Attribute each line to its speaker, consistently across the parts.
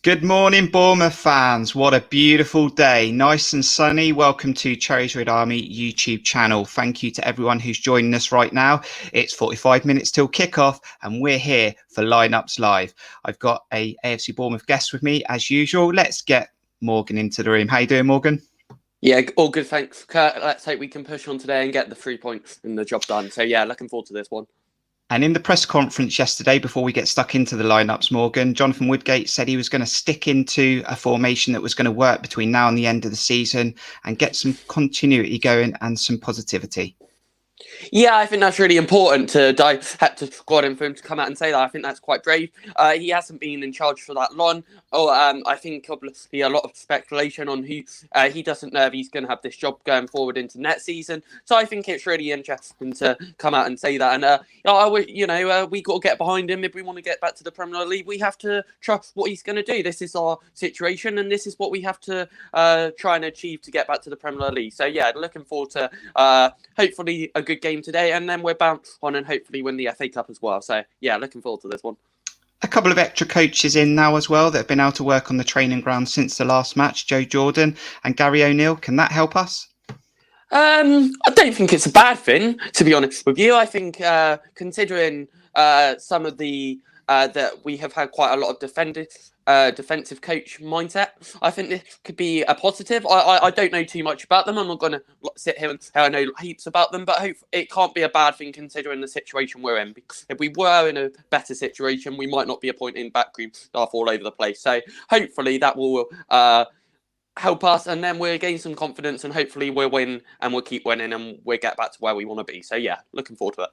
Speaker 1: Good morning, Bournemouth fans. What a beautiful day. Nice and sunny. Welcome to Cherries Red Army YouTube channel. Thank you to everyone who's joining us right now. It's 45 minutes till kickoff and we're here for Lineups Live. I've got a AFC Bournemouth guest with me as usual. Let's get Morgan into the room. How you doing, Morgan?
Speaker 2: Yeah, all good, thanks, Kurt. Let's hope we can push on today and get the 3 points and the job done. So yeah, looking forward to this one.
Speaker 1: And in the press conference yesterday, before we get stuck into the lineups, Morgan, Jonathan Woodgate said he was going to stick into a formation that was going to work between now and the end of the season and get some continuity going and some positivity.
Speaker 2: Yeah, I think that's really important to had to squad him for him to come out and say that. I think that's quite brave. He hasn't been in charge for that long. I think obviously a lot of speculation on who he doesn't know if he's going to have this job going forward into next season. So I think it's really interesting to come out and say that. And we got to get behind him if we want to get back to the Premier League. We have to trust what he's going to do. This is our situation, and this is what we have to try and achieve to get back to the Premier League. So yeah, looking forward to hopefully a good game today, and then we're bound on and hopefully win the FA Cup as well. So yeah, looking forward to this one.
Speaker 1: A couple of extra coaches in now as well that have been able to work on the training ground since the last match, Joe Jordan and Gary O'Neill. Can that help us?
Speaker 2: I don't think it's a bad thing, to be honest with you. I think considering some of the that we have had quite a lot of defensive coach mindset, I think this could be a positive. I don't know too much about them. I'm not going to sit here and say I know heaps about them, but it can't be a bad thing considering the situation we're in. Because if we were in a better situation, we might not be appointing backroom staff all over the place. So hopefully that will help us, and then we'll gain some confidence, and hopefully we'll win and we'll keep winning and we'll get back to where we want to be. So yeah, looking forward to it.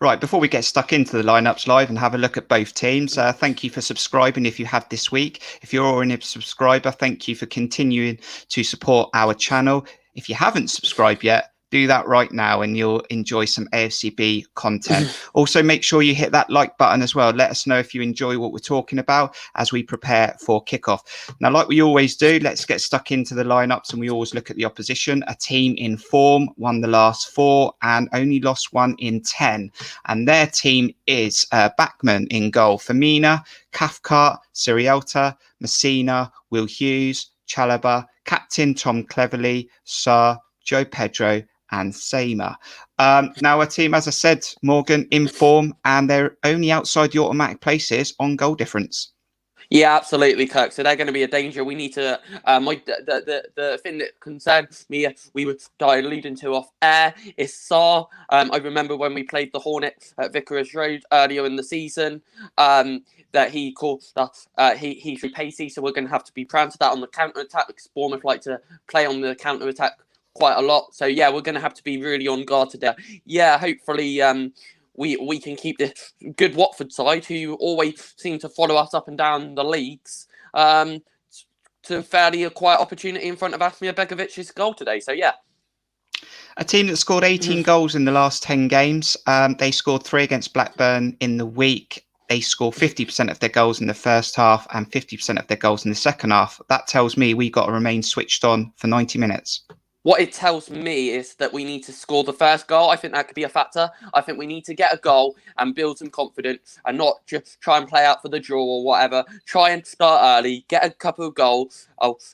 Speaker 1: Right, before we get stuck into the lineups live and have a look at both teams, thank you for subscribing if you have this week. If you're already a subscriber, thank you for continuing to support our channel. If you haven't subscribed yet, do that right now and you'll enjoy some AFCB content. Also, make sure you hit that like button as well. Let us know if you enjoy what we're talking about as we prepare for kickoff. Now, like we always do, let's get stuck into the lineups, and we always look at the opposition. A team in form, won the last 4 and only lost 1 in 10. And their team is Backman in goal. Firmina, Cathcart, Sirielta, Messina, Will Hughes, Chalobah, captain Tom Cleverley, Sarr, Joe Pedro, and Seymour. Now a team, as I said, Morgan, in form, and they're only outside the automatic places on goal difference.
Speaker 2: Yeah, absolutely, Kirk. So they're going to be a danger. We need to. The thing that concerns me, we were alluding to off air, is Sarr. I remember when we played the Hornets at Vicarage Road earlier in the season. That he called he's pacey, so we're going to have to be proud of that on the counter attack. Because Bournemouth like to play on the counter attack quite a lot. So yeah, we're going to have to be really on guard today. Yeah, hopefully we can keep this good Watford side, who always seem to follow us up and down the leagues, to fairly a quiet opportunity in front of Asmir Begovic's goal today. So yeah.
Speaker 1: A team that scored 18 goals in the last 10 games. They scored 3 against Blackburn in the week. They score 50% of their goals in the first half and 50% of their goals in the second half. That tells me we got to remain switched on for 90 minutes.
Speaker 2: What it tells me is that we need to score the first goal. I think that could be a factor. I think we need to get a goal and build some confidence and not just try and play out for the draw or whatever. Try and start early, get a couple of goals,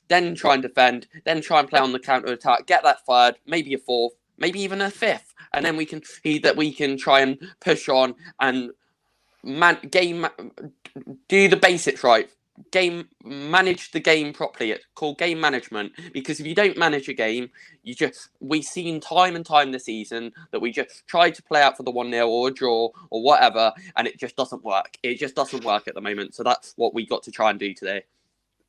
Speaker 2: then try and defend, then try and play on the counter-attack, get that third, maybe a fourth, maybe even a fifth. And then we can try and push on and do the basics right. Manage the game properly. It's called game management, because if you don't manage a game, we've seen time and time this season that we just try to play out for the 1-0 or a draw or whatever, and it just doesn't work. It just doesn't work at the moment. So that's what we got to try and do today.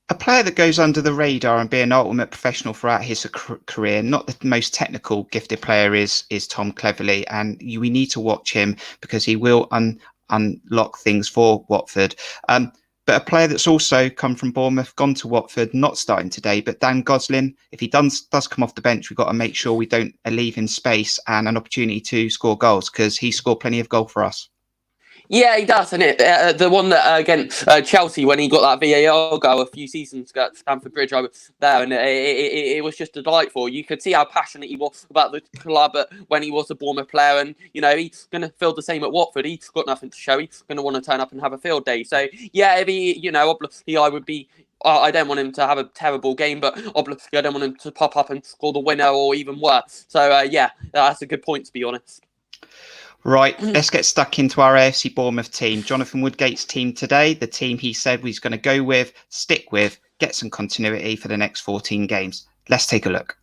Speaker 1: A player that goes under the radar and be an ultimate professional throughout his career, not the most technical gifted player, is Tom Cleverley, and we need to watch him because he will unlock things for Watford. But a player that's also come from Bournemouth, gone to Watford, not starting today, but Dan Gosling, if he does come off the bench, we've got to make sure we don't leave him space and an opportunity to score goals, because he scored plenty of goal for us.
Speaker 2: Yeah, he does, and the one that against Chelsea when he got that VAR goal a few seasons ago at Stamford Bridge, I was there, and it was just delightful. You could see how passionate he was about the club when he was a Bournemouth player, and he's going to feel the same at Watford. He's got nothing to show. He's going to want to turn up and have a field day. So yeah, if he, obviously I would be. I don't want him to have a terrible game, but obviously I don't want him to pop up and score the winner or even worse. So yeah, that's a good point, to be honest.
Speaker 1: Right, let's get stuck into our AFC Bournemouth team. Jonathan Woodgate's team today, the team he said he's going to go with, stick with, get some continuity for the next 14 games. Let's take a look.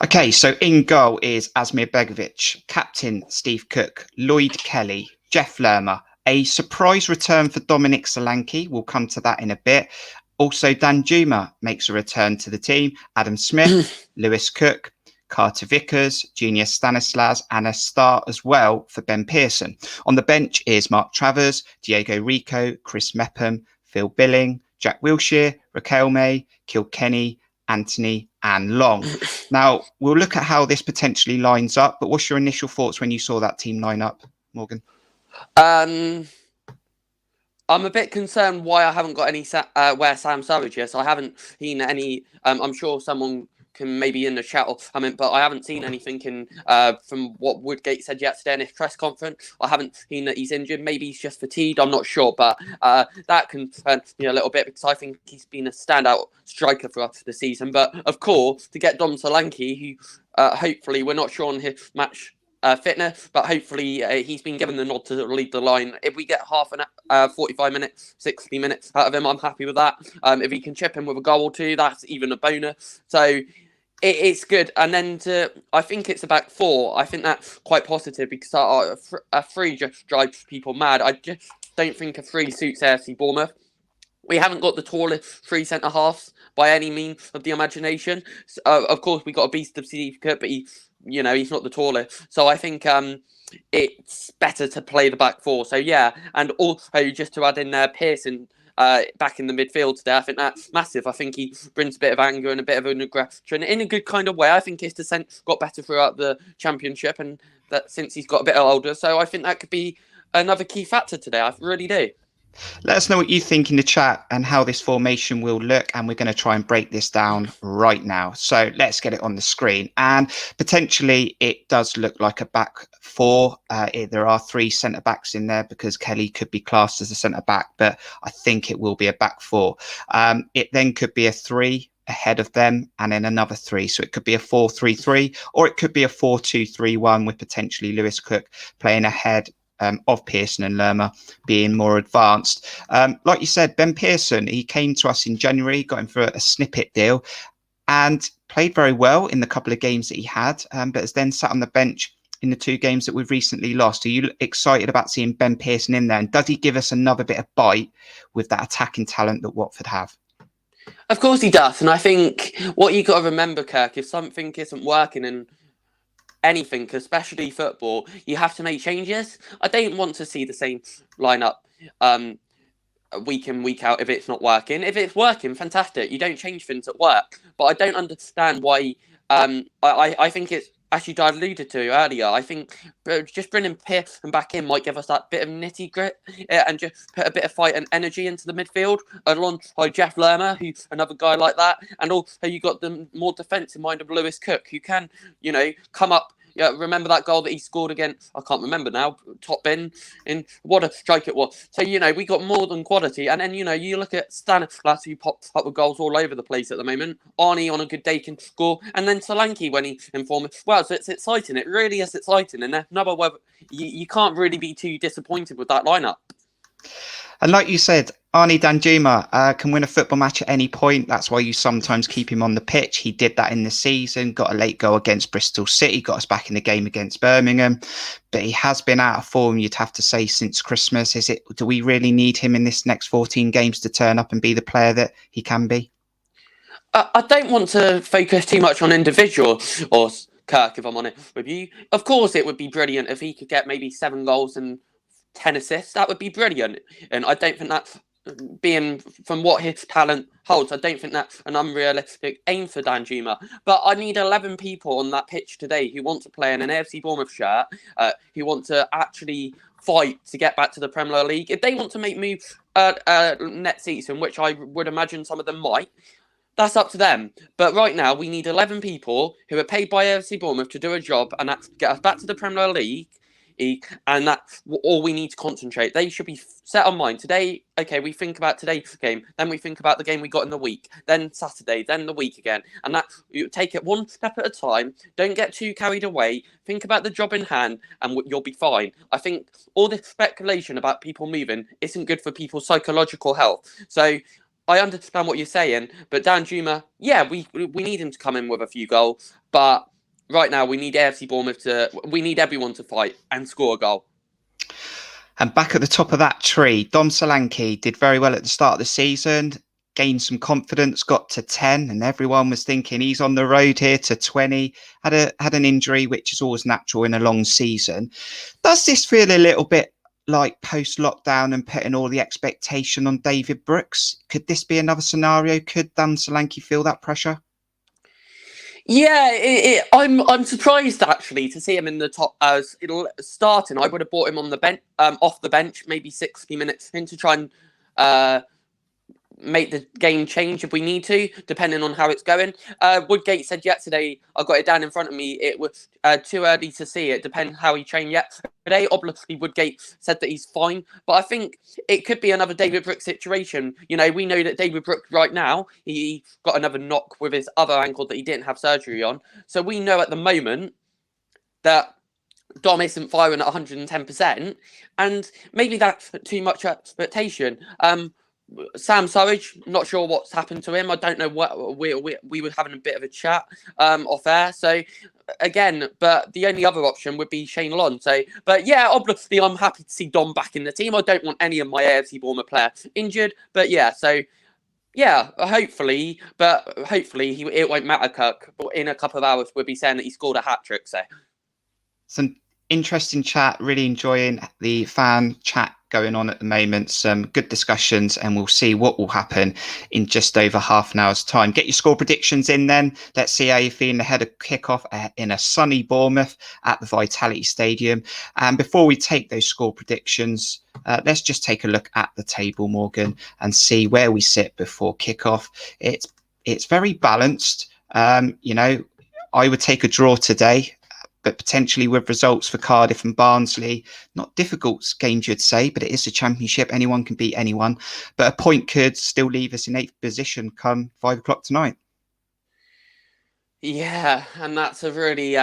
Speaker 1: Okay, so in goal is Asmir Begovic, captain Steve Cook, Lloyd Kelly, Jeff Lerma. A surprise return for Dominic Solanke. We'll come to that in a bit. Also, Danjuma makes a return to the team. Adam Smith, Lewis Cook, Carter Vickers, Junior Stanislas, and a start as well for Ben Pearson. On the bench is Mark Travers, Diego Rico, Chris Mepham, Phil Billing, Jack Wilshere, Raquel May, Kilkenny, Anthony and Long. Now, we'll look at how this potentially lines up, but what's your initial thoughts when you saw that team line up, Morgan?
Speaker 2: I'm a bit concerned why I haven't got any where Sam Surridge is. I haven't seen any. I'm sure someone can maybe in the chat or but I haven't seen anything in from what Woodgate said yesterday in his press conference. I haven't seen that he's injured. Maybe he's just fatigued. I'm not sure, but that concerns me a little bit because I think he's been a standout striker for us this season. But of course, to get Dom Solanke, who hopefully we're not sure on his match fitness, but hopefully he's been given the nod to lead the line. If we get 45 minutes, 60 minutes out of him, I'm happy with that. If he can chip in with a goal or two, that's even a bonus. So it's good. And then I think it's a back four. I think that's quite positive because a three just drives people mad. I just don't think a three suits AFC Bournemouth. We haven't got the tallest three centre halves by any means of the imagination. Of course, we got a beast of Steve Cook, but he's not the tallest. So I think it's better to play the back four. So yeah, and also just to add in there, Pearson back in the midfield today, I think that's massive. I think he brings a bit of anger and a bit of an aggression in a good kind of way. I think his descent got better throughout the championship, and that since he's got a bit older. So I think that could be another key factor today. I really do.
Speaker 1: Let us know what you think in the chat and how this formation will look, and we're going to try and break this down right now. So let's get it on the screen, and potentially it does look like a back four. There are three centre backs in there because Kelly could be classed as a centre back, but I think it will be a back four. It then could be a three ahead of them and then another three, so it could be a 4-3-3 or it could be a 4-2-3-1 with potentially Lewis Cook playing ahead of Pearson and Lerma being more advanced. Like you said, Ben Pearson, he came to us in January, got him for a snippet deal and played very well in the couple of games that he had, but has then sat on the bench in the two games that we've recently lost. Are you excited about seeing Ben Pearson in there? And does he give us another bit of bite with that attacking talent that Watford have?
Speaker 2: Of course he does. And I think what you got to remember, Kirk, if something isn't working in anything, especially football, you have to make changes. I don't want to see the same lineup week in, week out if it's not working. If it's working, fantastic. You don't change things at work. But I don't understand why. I think it's actually I alluded to earlier. I think just bringing Pearson back in might give us that bit of nitty grit and just put a bit of fight and energy into the midfield alongside Jeff Lerma, who's another guy like that, and also you got the more defensive mind of Lewis Cook, who can come up. Yeah, remember that goal that he scored against? I can't remember now. Top bin in what a strike it was. So we got more than quality, and then you look at Stanislas, who pops up with goals all over the place at the moment. Arnie on a good day can score, and then Solanke when he informed. Well, so it's exciting. It really is exciting, and another web. You can't really be too disappointed with that lineup.
Speaker 1: And like you said, Arnie Danjuma can win a football match at any point. That's why you sometimes keep him on the pitch. He did that in the season, got a late goal against Bristol City, got us back in the game against Birmingham. But he has been out of form, you'd have to say, since Christmas. Do we really need him in this next 14 games to turn up and be the player that he can be?
Speaker 2: I don't want to focus too much on individuals, or Kirk, if I'm honest with you. Of course, it would be brilliant if he could get maybe 7 goals and 10 assists. That would be brilliant, and I don't think that's being from what his talent holds, I don't think that's an unrealistic aim for Danjuma. But I need 11 people on that pitch today who want to play in an AFC Bournemouth shirt, who want to actually fight to get back to the Premier League. If they want to make moves next season, which I would imagine some of them might, that's up to them. But right now, we need 11 people who are paid by AFC Bournemouth to do a job and that's get us back to the Premier League. And that's all we need to concentrate. They should be set on mind. Today, okay, we think about today's game, then we think about the game we got in the week, then Saturday, then the week again. And that you take it one step at a time. Don't get too carried away. Think about the job in hand and you'll be fine. I think all this speculation about people moving isn't good for people's psychological health. So I understand what you're saying, but Danjuma, yeah, we need him to come in with a few goals, but right now, we need AFC Bournemouth we need everyone to fight and score a goal.
Speaker 1: And back at the top of that tree, Dom Solanke did very well at the start of the season, gained some confidence, got to 10, and everyone was thinking he's on the road here to 20. Had an injury, which is always natural in a long season. Does this feel a little bit like post-lockdown and putting all the expectation on David Brooks? Could this be another scenario? Could Dom Solanke feel that pressure?
Speaker 2: Yeah, I'm surprised actually to see him in the top starting. I would have bought him on the bench, off the bench, maybe 60 minutes in to try and make the game change if we need to, depending on how it's going. Woodgate said yesterday, I got it down in front of me, it was too early to see. It depends how he trained yesterday. Obviously, Woodgate said that he's fine, but I think it could be another David Brooks situation. You know, we know that David Brooks right now, he got another knock with his other ankle that he didn't have surgery on. So we know at the moment that Dom isn't firing at 110%, and maybe that's too much expectation. Sam Surridge, not sure what's happened to him. I don't know what we were having a bit of a chat off air. So again, but the only other option would be Shane Long. So, but yeah, obviously I'm happy to see Dom back in the team. I don't want any of my AFC Bournemouth players injured. But yeah, so yeah, hopefully it won't matter, Kirk. But in a couple of hours, we'll be saying that he scored a hat-trick. So
Speaker 1: some interesting chat, really enjoying the fan chat going on at the moment. Some good discussions, and we'll see what will happen in just over half an hour's time. Get your score predictions in then. Let's see how you're feeling ahead of kickoff in a sunny Bournemouth at the Vitality Stadium. And before we take those score predictions, let's just take a look at the table, Morgan, and see where we sit before kickoff. It's very balanced. You know, I would take a draw today, but potentially with results for Cardiff and Barnsley. Not difficult games, you'd say, but it is a championship. Anyone can beat anyone. But a point could still leave us in 8th position come 5 o'clock tonight.
Speaker 2: Yeah, and that's a really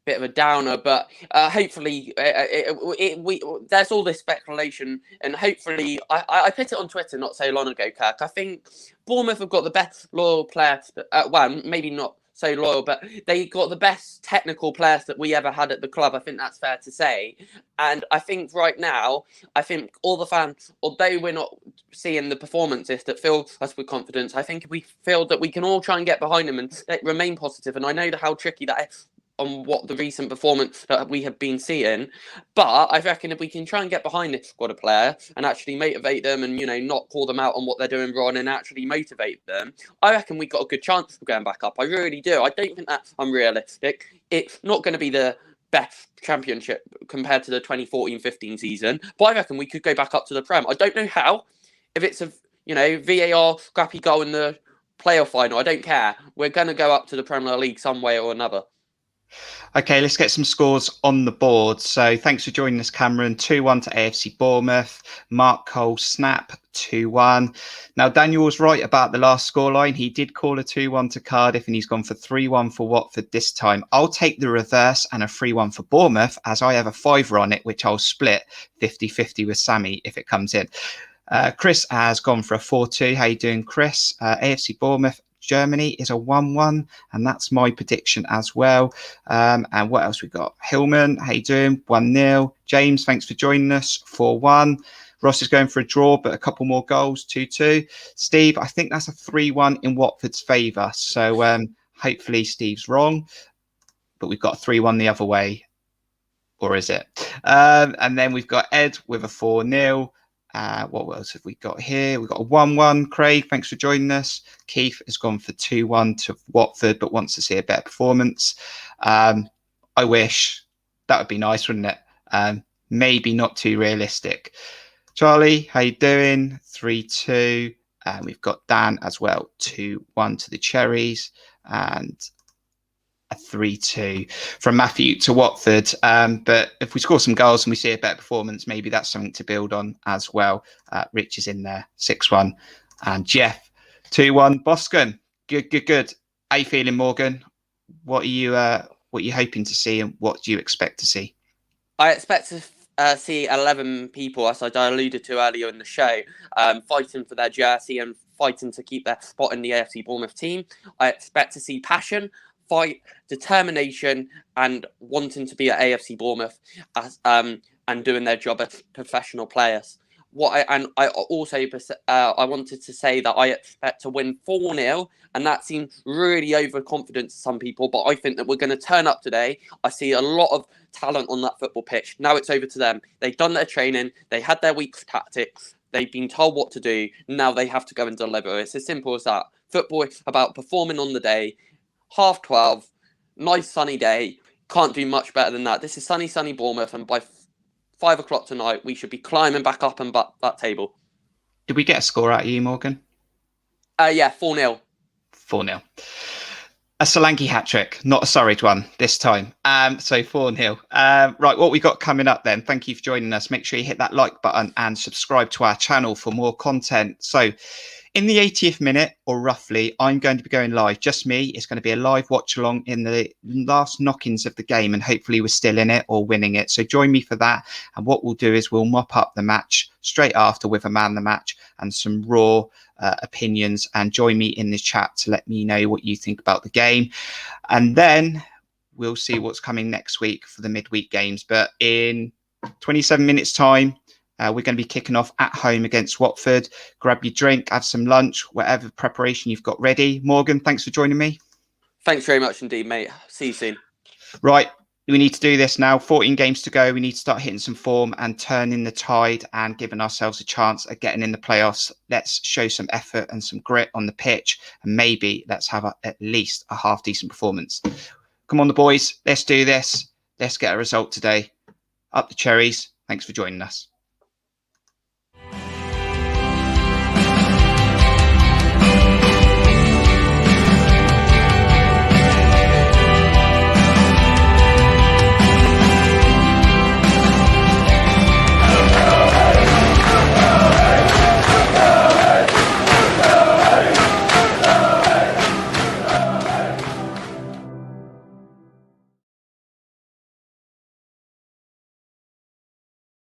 Speaker 2: bit of a downer, but hopefully there's all this speculation, and hopefully I put it on Twitter not so long ago, Kirk. I think Bournemouth have got the best loyal players, well, maybe not so loyal, but they got the best technical players that we ever had at the club. I think that's fair to say. And I think right now, I think all the fans, although we're not seeing the performances that fill us with confidence, I think if we feel that we can all try and get behind them and remain positive. And I know how tricky that is on what the recent performance that we have been seeing, but I reckon if we can try and get behind this squad of players and actually motivate them and, you know, not call them out on what they're doing wrong and actually motivate them, I reckon we got a good chance of going back up. I really do. I don't think that's unrealistic. It's not going to be the best championship compared to the 2014-15 season, but I reckon we could go back up to the Prem. I don't know how. If it's a, you know, VAR scrappy goal in the playoff final, I don't care. We're going to go up to the Premier League some way or another.
Speaker 1: Okay, let's get some scores on the board. So thanks for joining us, Cameron. 2-1 to AFC Bournemouth. Mark Cole snap 2-1. Now, Daniel was right about the last scoreline. He did call a 2-1 to Cardiff, and he's gone for 3-1 for Watford this time. I'll take the reverse and a 3-1 for Bournemouth, as I have a 5 on it, which I'll split 50-50 with Sammy if it comes in. Chris has gone for a 4-2. How you doing, Chris? AFC Bournemouth Germany is a 1-1, and that's my prediction as well. And what else we got? Hillman, how you doing? 1-0. James, thanks for joining us. 4-1. Ross is going for a draw, but a couple more goals. 2-2. Steve, I think that's a 3-1 in Watford's favour. So hopefully Steve's wrong, but we've got a 3-1 the other way. Or is it? And then we've got Ed with a 4-0. What else have we got here? We've got a 1-1. Craig, thanks for joining us. Keith has gone for 2-1 to Watford, but wants to see a better performance. I wish. That would be nice, wouldn't it? Maybe not too realistic. Charlie, how you doing? 3-2. We've got Dan as well, 2-1 to the Cherries, and a 3-2 from Matthew to Watford. But if we score some goals and we see a better performance, maybe that's something to build on as well. Rich is in there, 6-1. And Jeff, 2-1. Boscombe, good. How you feeling, Morgan? What are you hoping to see, and what do you expect to see?
Speaker 2: I expect to see 11 people, as I alluded to earlier in the show, fighting for their jersey and fighting to keep their spot in the AFC Bournemouth team. I expect to see passion, fight, determination, and wanting to be at AFC Bournemouth and doing their job as professional players. I also wanted to say that I expect to win 4-0, and that seems really overconfident to some people, but I think that we're going to turn up today. I see a lot of talent on that football pitch. Now it's over to them. They've done their training. They had their week's tactics. They've been told what to do. Now they have to go and deliver. It's as simple as that. Football is about performing on the day. 12:30, nice sunny day. Can't do much better than that. This is sunny Bournemouth, and by 5 o'clock tonight, we should be climbing back up and that table.
Speaker 1: Did we get a score out of you, Morgan?
Speaker 2: Yeah, 4-0.
Speaker 1: 4-0. A Solanke hat-trick, not a Surrey one this time. So 4-0. Right, what we got coming up then? Thank you for joining us. Make sure you hit that like button and subscribe to our channel for more content. So in the 80th minute, or roughly, I'm going to be going live. Just me. It's going to be a live watch along in the last knock-ins of the game, and hopefully we're still in it or winning it. So join me for that. And what we'll do is we'll mop up the match straight after with a man the match and some raw opinions, and join me in the chat to let me know what you think about the game. And then we'll see what's coming next week for the midweek games. But in 27 minutes time, we're going to be kicking off at home against Watford. Grab your drink, have some lunch, whatever preparation you've got ready. Morgan, thanks for joining me.
Speaker 2: Thanks very much indeed, mate. See you soon.
Speaker 1: Right, we need to do this now. 14 games to go. We need to start hitting some form and turning the tide and giving ourselves a chance at getting in the playoffs. Let's show some effort and some grit on the pitch, and maybe let's have at least a half decent performance. Come on, the boys. Let's do this. Let's get a result today. Up the Cherries. Thanks for joining us.